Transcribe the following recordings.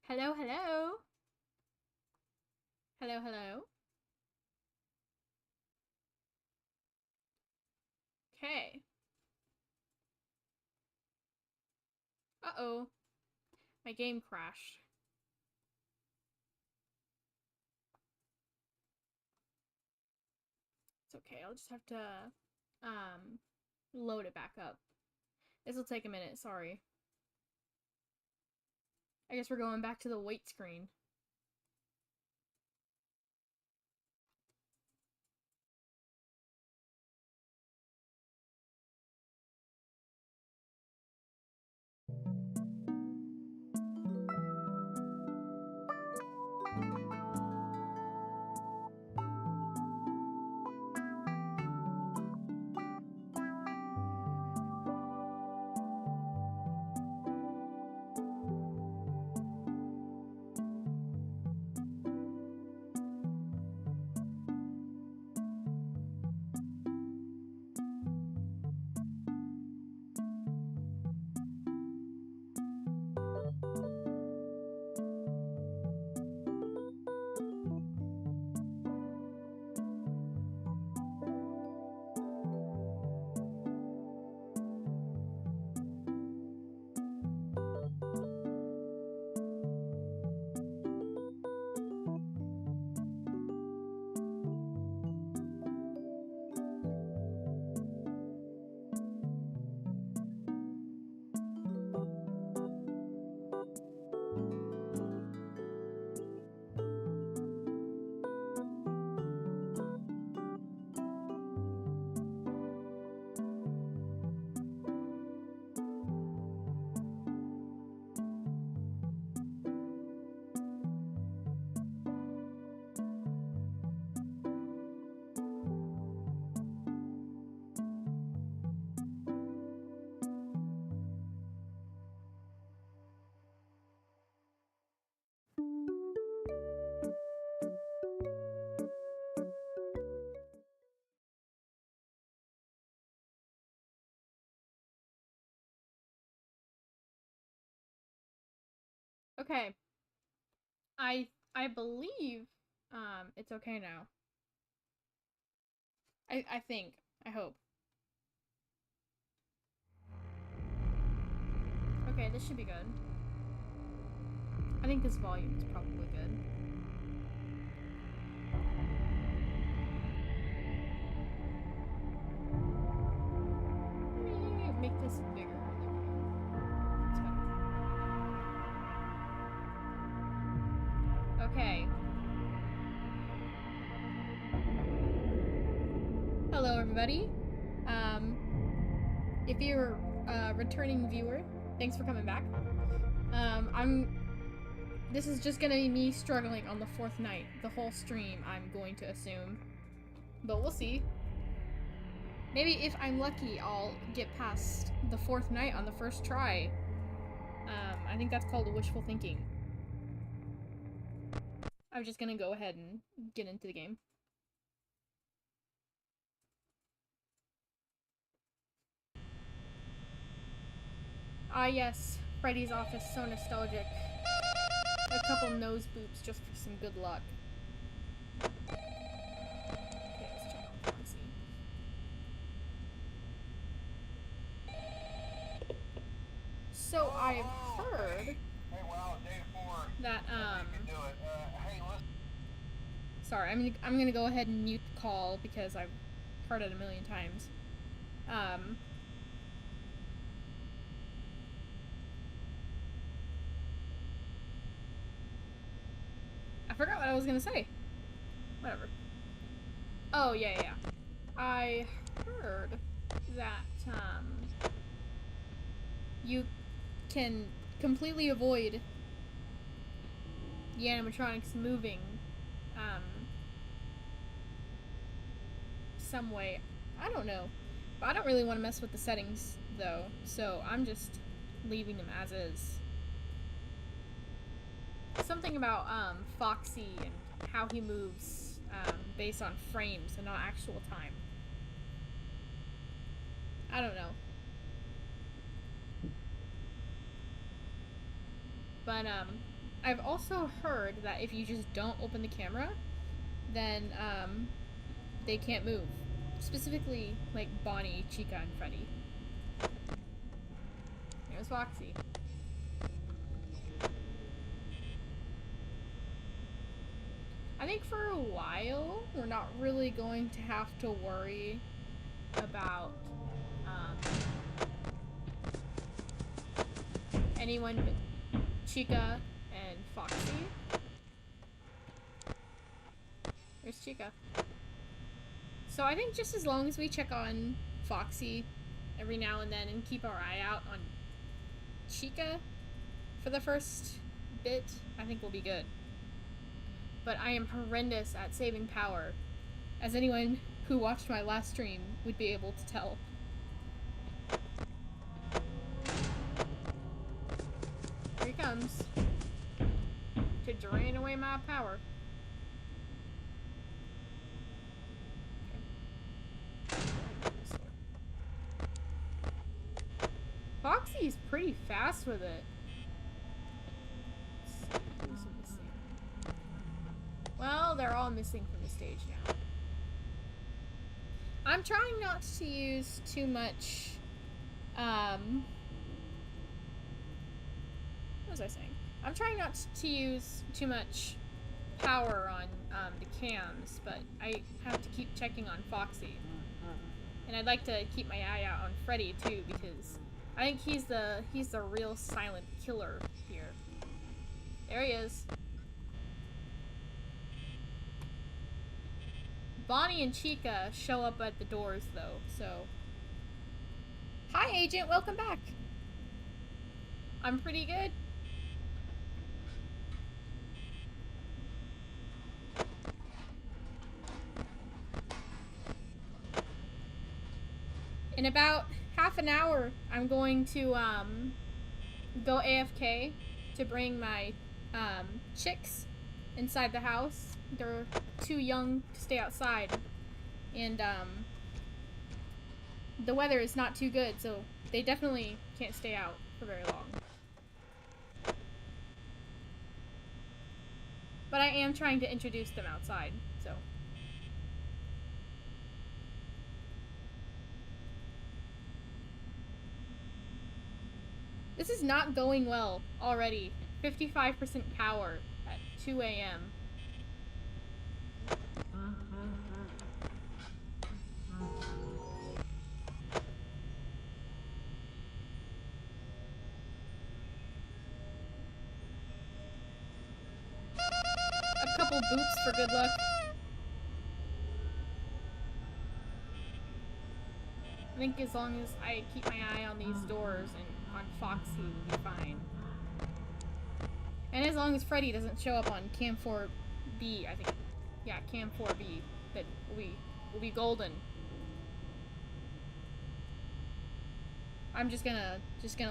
Hello, hello. Hello, hello. Okay. Uh-oh. My game crashed. It's okay. I'll just have to load it back up. This will take a minute, sorry. I guess we're going back to the wait screen. Okay. I believe it's okay now. I think. I hope. Okay, this should be good. I think this volume is probably good. Let me make this bigger. Okay. Hello, everybody. If you're a returning viewer, thanks for coming back. This is just gonna be me struggling on the fourth night. The whole stream, I'm going to assume. But we'll see. Maybe if I'm lucky, I'll get past the fourth night on the first try. I think that's called wishful thinking. I'm just gonna go ahead and get into the game. Ah yes, Freddy's office, so nostalgic. A couple nose boops just for some good luck. Okay, let's turn on Foxy. So I've heard that sorry, I'm gonna go ahead and mute the call because I've heard it a million times. I forgot what I was gonna say. Whatever. Oh, yeah. I heard that, you can completely avoid the animatronics moving, some way. I don't know. But I don't really want to mess with the settings, though, so I'm just leaving them as is. Something about, Foxy and how he moves, based on frames and not actual time. I don't know. But, I've also heard that if you just don't open the camera, then they can't move. Specifically, like Bonnie, Chica, and Freddy. There's Foxy. I think for a while, we're not really going to have to worry about anyone but Chica and Foxy. There's Chica. So I think just as long as we check on Foxy every now and then and keep our eye out on Chica for the first bit, I think we'll be good. But I am horrendous at saving power, as anyone who watched my last stream would be able to tell. Here he comes to drain away my power. Foxy's pretty fast with it. Who's missing? Well, they're all missing from the stage now. I'm trying not to use too much, what was I saying? I'm trying not to use too much power on the cams, but I have to keep checking on Foxy. And I'd like to keep my eye out on Freddy too, because I think he's the real silent killer here. There he is. Bonnie and Chica show up at the doors though, so. Hi Agent, welcome back. I'm pretty good. In about half an hour, I'm going to go AFK to bring my chicks inside the house. They're too young to stay outside, and the weather is not too good, so they definitely can't stay out for very long. But I am trying to introduce them outside, so. This is not going well already. 55% power at 2 a.m. A couple boops for good luck. I think as long as I keep my eye on these doors and on Foxy, we'll be fine. And as long as Freddy doesn't show up on Cam 4B, I think. Yeah, Cam 4B, that will be golden. I'm just gonna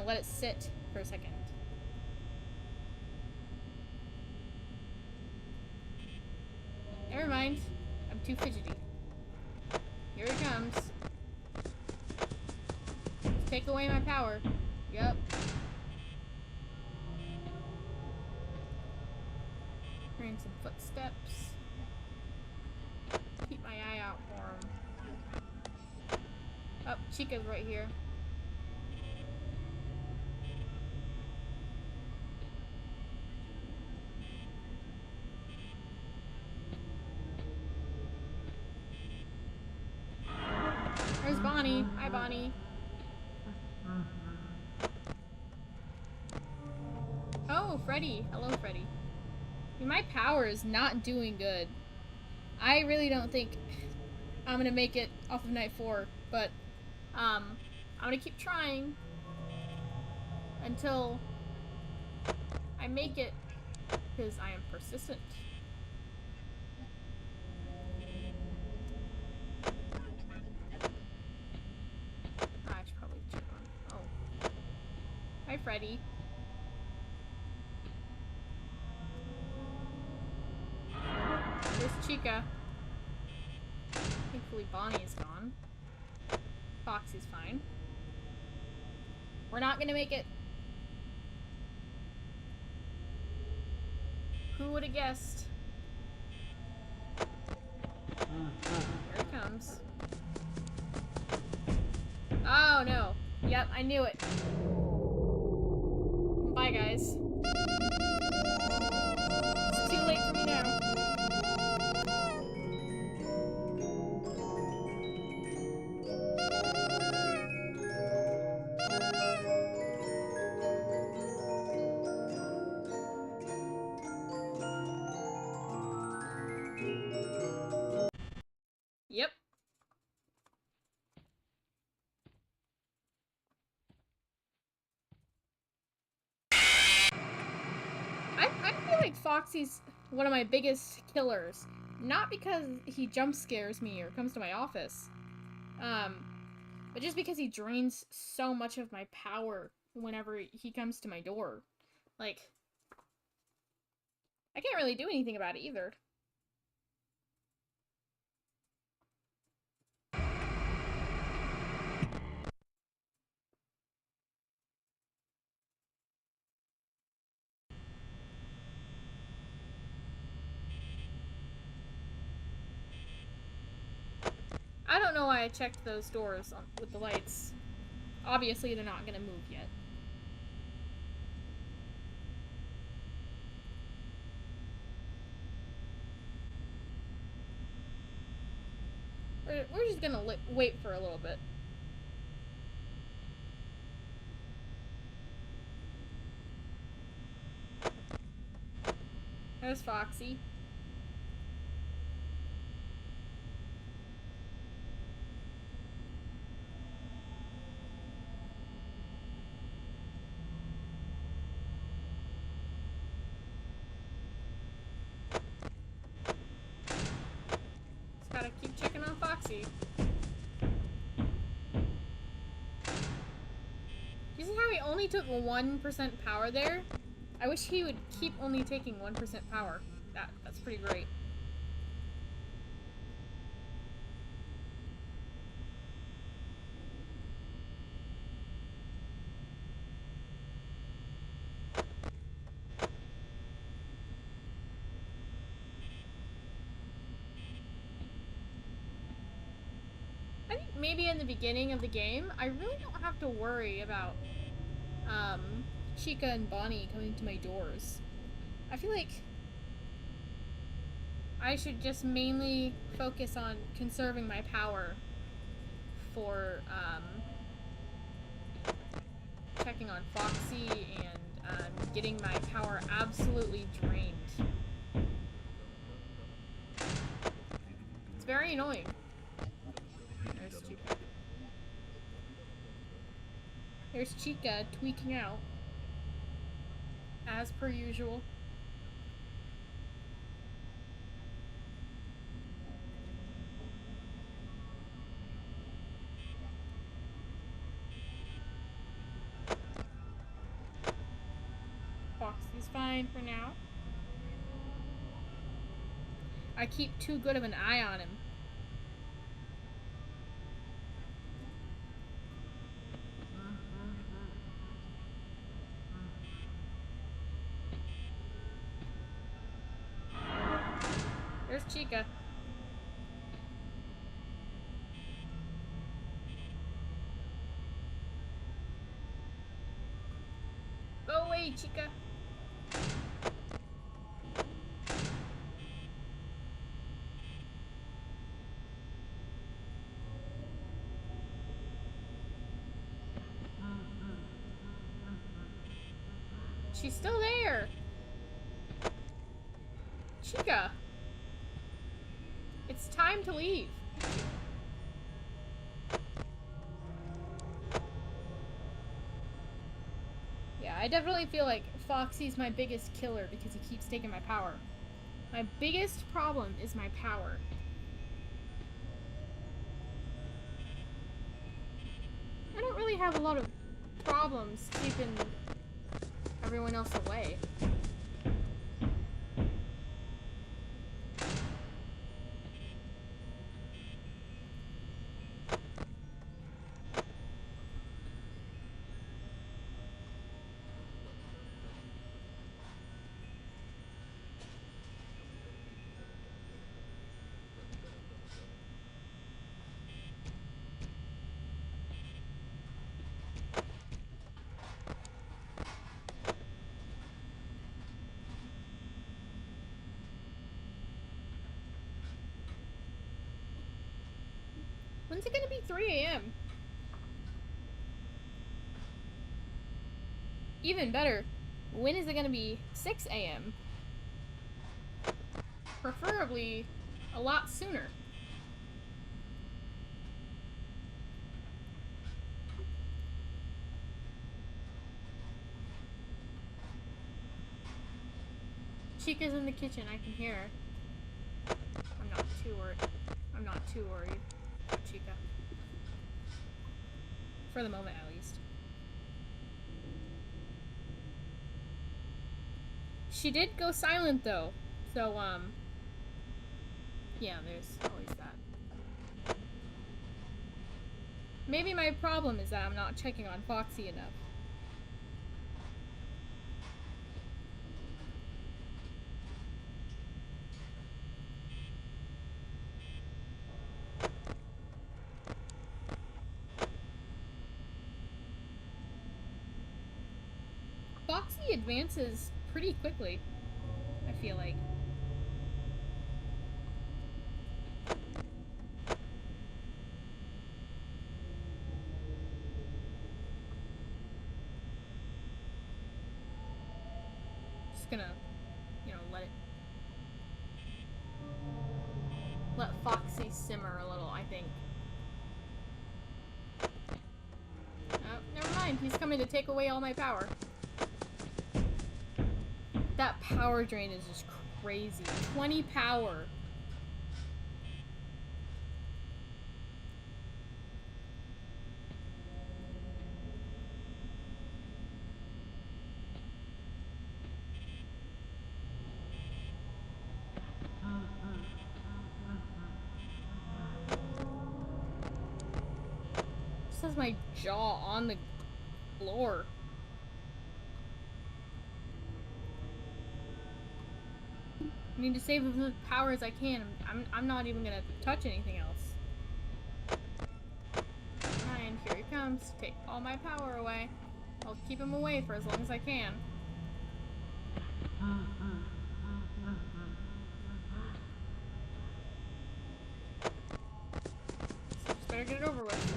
let it sit for a second. Never mind. I'm too fidgety. Here he comes. Take away my power. Yep. Hearing some footsteps. Keep my eye out for him. Oh, Chica's right here. There's Bonnie. Hi, Bonnie. Oh, Freddy. Hello, Freddy. My power is not doing good. I really don't think I'm gonna make it off of night 4, but I'm gonna keep trying until I make it, because I am persistent. I should probably check on. Oh. Hi, Freddy. There's Chica. Thankfully Bonnie is gone. Foxy's fine. We're not gonna make it. Who would have guessed? Here he comes. Oh no. Yep, I knew it. Bye, guys. It's too late for me now. Yep. I feel like Foxy's one of my biggest killers. Not because he jump scares me or comes to my office. But just because he drains so much of my power whenever he comes to my door. Like, I can't really do anything about it either. I don't know why I checked those doors with the lights. Obviously, they're not gonna move yet. We're just gonna wait for a little bit. There's Foxy. Just gotta keep checking on Foxy. You see how he only took 1% power there? I wish he would keep only taking 1% power. That's pretty great. I think maybe in the beginning of the game, I really don't have to worry about Chica and Bonnie coming to my doors. I feel like I should just mainly focus on conserving my power for checking on Foxy and getting my power absolutely drained. It's very annoying. There's Chica. There's Chica tweaking out. As per usual. Foxy's fine for now. I keep too good of an eye on him. There's Chica. Go away, Chica. She's still there. Chica. It's time to leave. Yeah, I definitely feel like Foxy's my biggest killer because he keeps taking my power. My biggest problem is my power. I don't really have a lot of problems keeping everyone else away. When's it gonna be 3 a.m.? Even better, when is it gonna be 6 a.m.? Preferably a lot sooner. Chica's in the kitchen, I can hear her. I'm not too worried. I'm not too worried about Chica. For the moment, at least. She did go silent, though. So, yeah, there's always that. Maybe my problem is that I'm not checking on Foxy enough. Foxy advances pretty quickly, I feel like. Just gonna, you know, let Foxy simmer a little, I think. Oh, never mind. He's coming to take away all my power. That power drain is just crazy. 20 power. Just has my jaw on the floor. I need to save as much power as I can. I'm not even gonna touch anything else. And here he comes to take all my power away. I'll keep him away for as long as I can. So just better get it over with.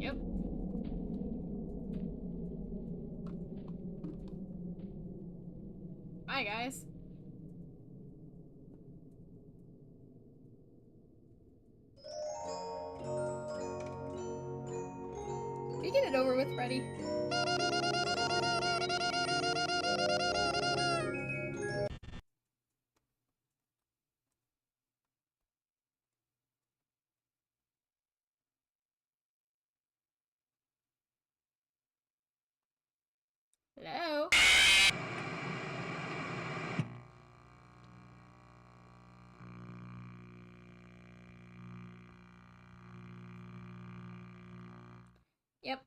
Yep. Bye, guys. Can you get it over with, Freddy? Hello? Yep.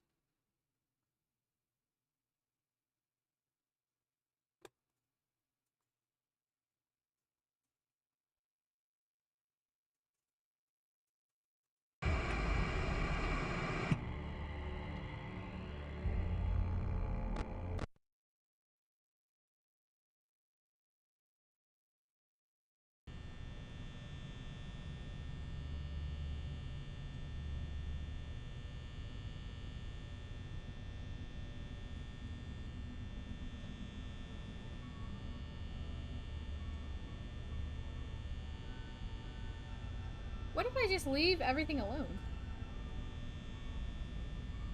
What if I just leave everything alone?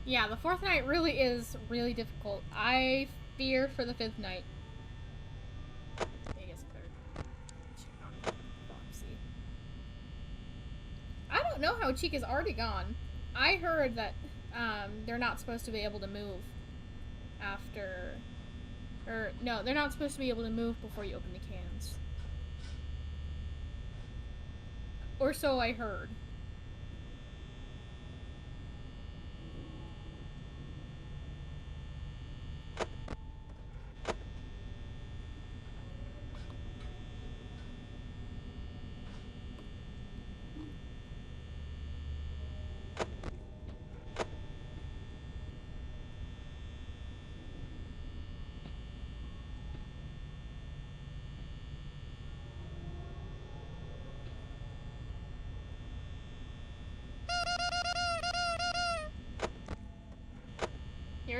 Yeah, the fourth night really is really difficult. I fear for the fifth night. I guess I better check on Foxy. I don't know how Chica's already gone. I heard that they're not supposed to be able to move after... Or, no, they're not supposed to be able to move before you open the cans. Or so I heard.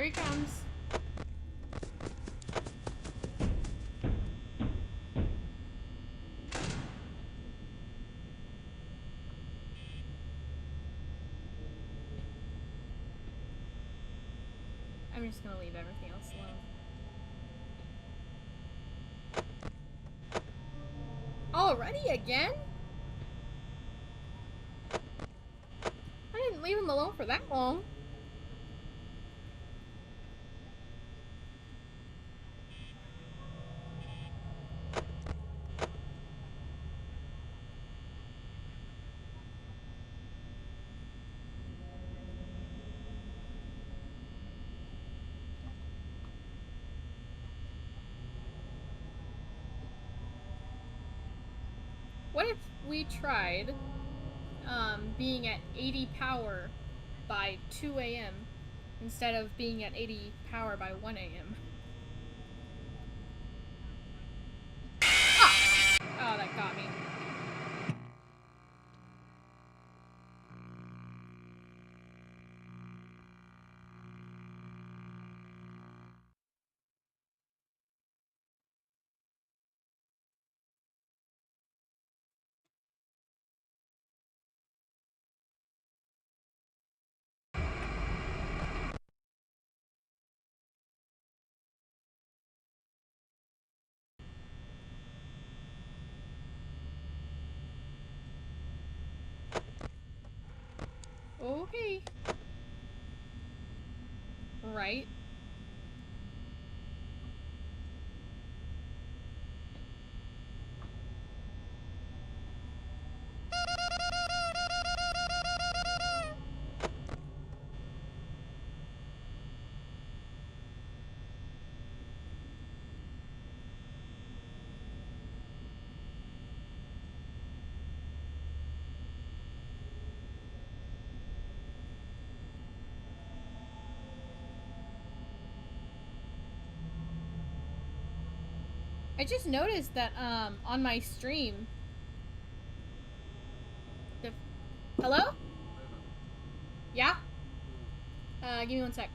Here he comes. I'm just gonna leave everything else alone. Already again? I didn't leave him alone for that long. What if we tried being at 80 power by 2 a.m. instead of being at 80 power by 1 a.m.? Ah! Oh, that got me. Okay. Right. I just noticed that on my stream the hello? Yeah? Give me one sec.